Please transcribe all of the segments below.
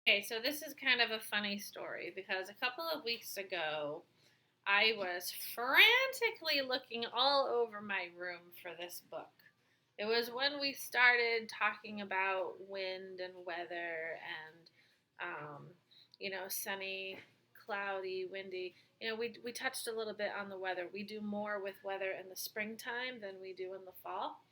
Okay, so this is kind of a funny story because a couple of weeks ago, I was frantically looking all over my room for this book. It was when we started talking about wind and weather and, um, sunny, cloudy, windy. We touched a little bit on the weather. We do more with weather in the springtime than we do in the fall.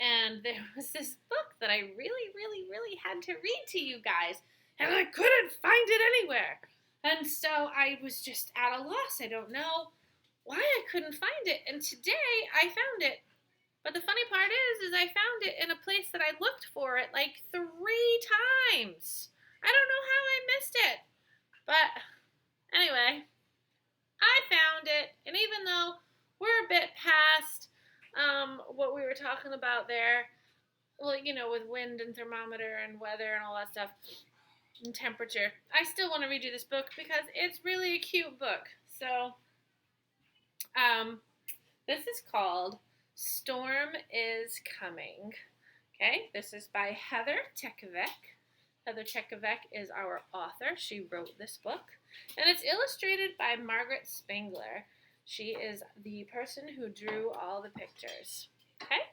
And there was this book that I really, really, really had to read to you guys, and I couldn't find it anywhere. And so I was just at a loss. I don't know why I couldn't find it. And today I found it. But the funny part is I found it in a place that I looked for it like 3 times. I don't know how I missed it. But anyway, I found it. And even though we're a bit past what we were talking about there, well, with wind and thermometer and weather and all that stuff and temperature, I still want to read you this book because it's really a cute book. So, this is called Storm is Coming. Okay, this is by Heather Tekaczek. Heather Tekaczek is our author. She wrote this book, and it's illustrated by Margaret Spangler. She is the person who drew all the pictures. Okay?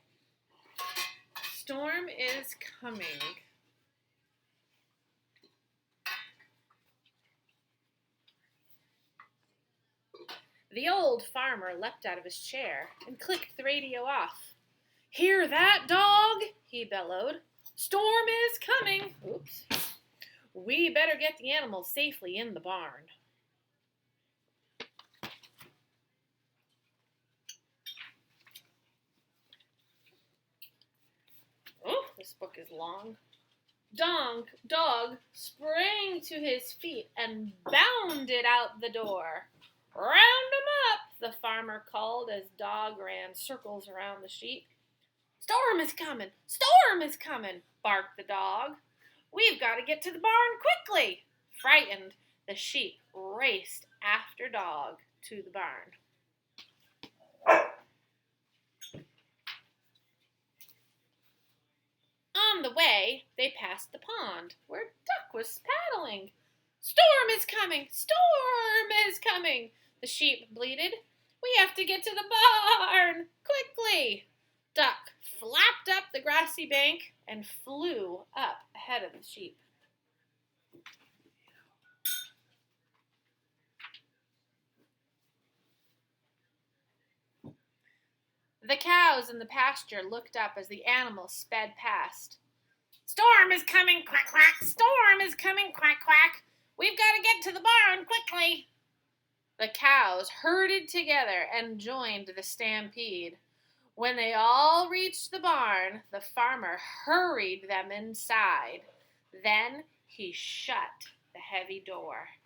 Storm is coming. The old farmer leapt out of his chair and clicked the radio off. "Hear that, dog?" he bellowed. "Storm is coming." Oops. "We better get the animals safely in the barn." Oh, this book is long. Dog sprang to his feet and bounded out the door. "Round 'em up," the farmer called as Dog ran circles around the sheep. "Storm is coming! Storm is coming!" barked the dog. "We've got to get to the barn quickly." Frightened, the sheep raced after Dog to the barn. On the way, they passed the pond where Duck was paddling. "Storm is coming! Storm is coming!" the sheep bleated. "We have to get to the barn quickly." Duck flapped up the grassy bank and flew up ahead of the sheep. The cows in the pasture looked up as the animals sped past. "Storm is coming, quack, quack! Storm is coming, quack, quack! We've got to get to the barn quickly." The cows herded together and joined the stampede. When they all reached the barn, the farmer hurried them inside. Then he shut the heavy door.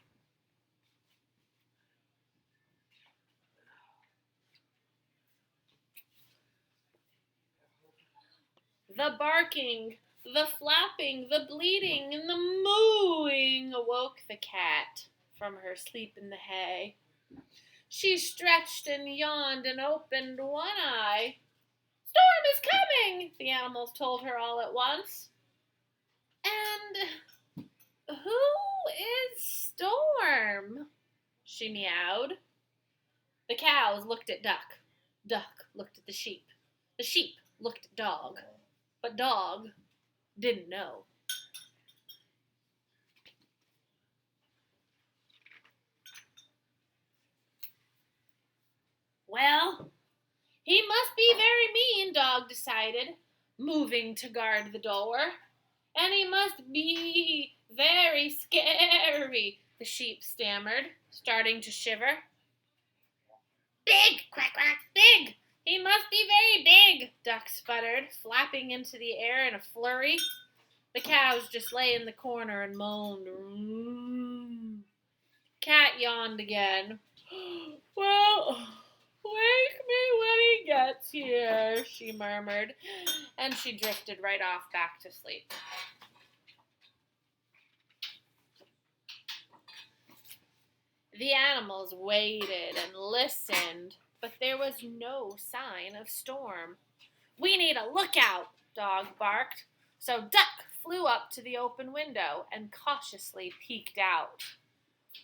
The barking, the flapping, the bleating, and the mooing awoke the cat from her sleep in the hay. She stretched and yawned and opened one eye. "Storm is coming," the animals told her all at once. "And who is Storm?" she meowed. The cows looked at Duck. Duck looked at the sheep. The sheep looked at Dog. But Dog didn't know. "Well, he must be very mean," Dog decided, moving to guard the door. "And he must be very scary," the sheep stammered, starting to shiver. "Big, quack, quack, big! He must be very big," Duck sputtered, flapping into the air in a flurry. The cows just lay in the corner and moaned. Cat yawned again. "Well, wake me when he gets here," she murmured, and she drifted right off back to sleep. The animals waited and listened, but there was no sign of Storm. "We need a lookout," Dog barked. So Duck flew up to the open window and cautiously peeked out.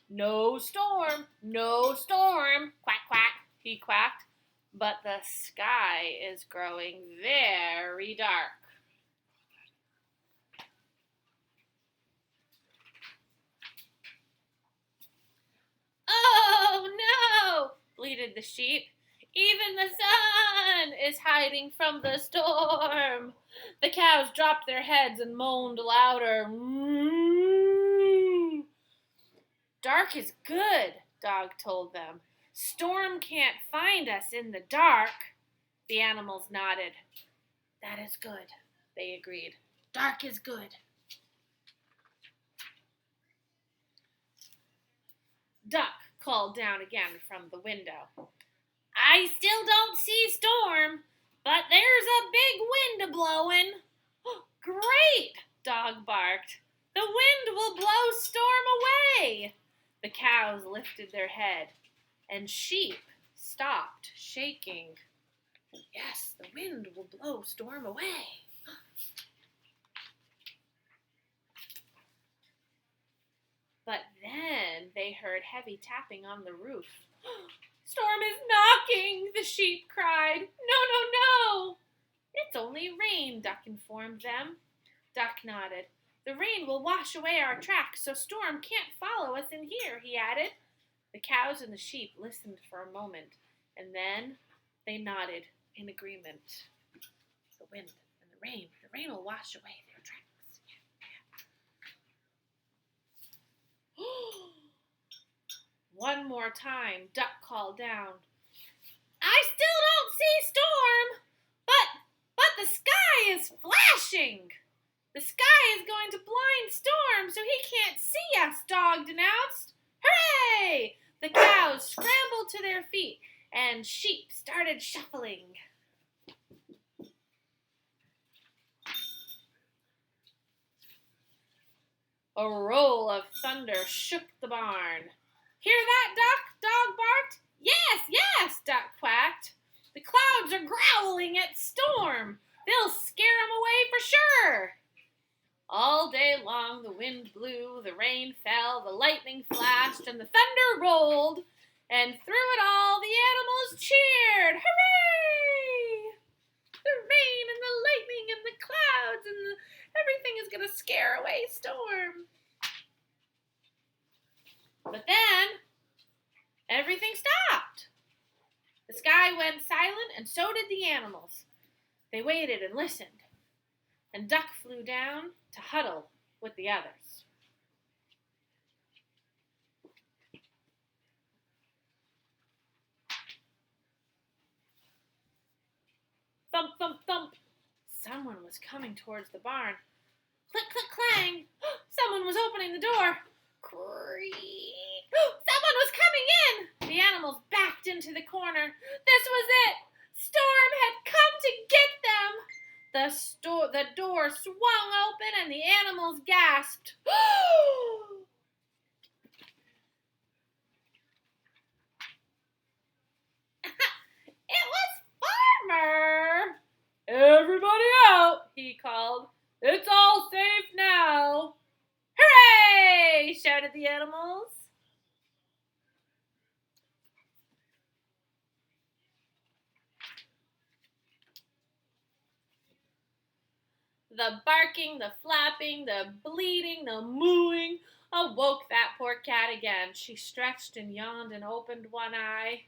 No storm, no storm, quack, quack, he quacked, but the sky is growing very dark. Oh, no, bleated the sheep. Even the sun is hiding from the storm. The cows dropped their heads and moaned louder. Moo. Dark is good, Dog told them. Storm can't find us in the dark. The animals nodded. That is good, they agreed. Dark is good. Duck called down again from the window. I still don't see storm, but there's a big wind a-blowin'. Great, Dog barked. The wind will blow storm away. The cows lifted their head, and Sheep stopped shaking. Yes, the wind will blow storm away. But then they heard heavy tapping on the roof. Storm is knocking, the sheep cried. No, no, no. It's only rain, Duck informed them. Duck nodded. The rain will wash away our tracks, so storm can't follow us in here, he added. The cows and the sheep listened for a moment, and then they nodded in agreement. The wind and the rain will wash away their tracks. One more time, Duck called down. I still don't see storm, but the sky is flashing. The sky is going to blind Storm so he can't see us, Dog announced. Hooray! The cows scrambled to their feet and Sheep started shuffling. A roll of thunder shook the barn. Hear that, Duck? Dog barked. Yes, yes, Duck quacked. The clouds are growling at Storm. They'll scare him away for sure. All day long the wind blew, the rain fell, the lightning flashed, and the thunder rolled. And through it all the animals cheered. Hooray! The rain and the lightning and the clouds and everything is going to scare away Storm. But then everything stopped. The sky went silent and so did the animals. They waited and listened. And Duck flew down to huddle with the others. Thump, thump, thump. Someone was coming towards the barn. Click, click, clang. Someone was opening the door. Creak. Someone was coming in. The animals backed into the corner. This was it. Storm had come to get them. The door swung open and the animals gasped. It was Farmer. Everybody out, he called. It's all safe now. Hooray! Shouted the animals. The barking, the flapping, the bleating, the mooing awoke that poor cat again. She stretched and yawned and opened one eye.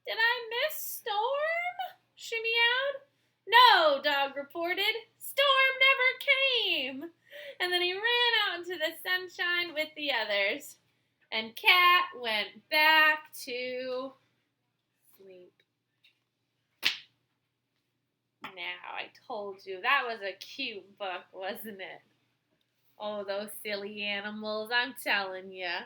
Did I miss Storm? She meowed. No, Dog reported. Storm never came. And then he ran out into the sunshine with the others. And Cat went back to sleep. Now, I told you, that was a cute book, wasn't it? Oh, those silly animals, I'm telling you.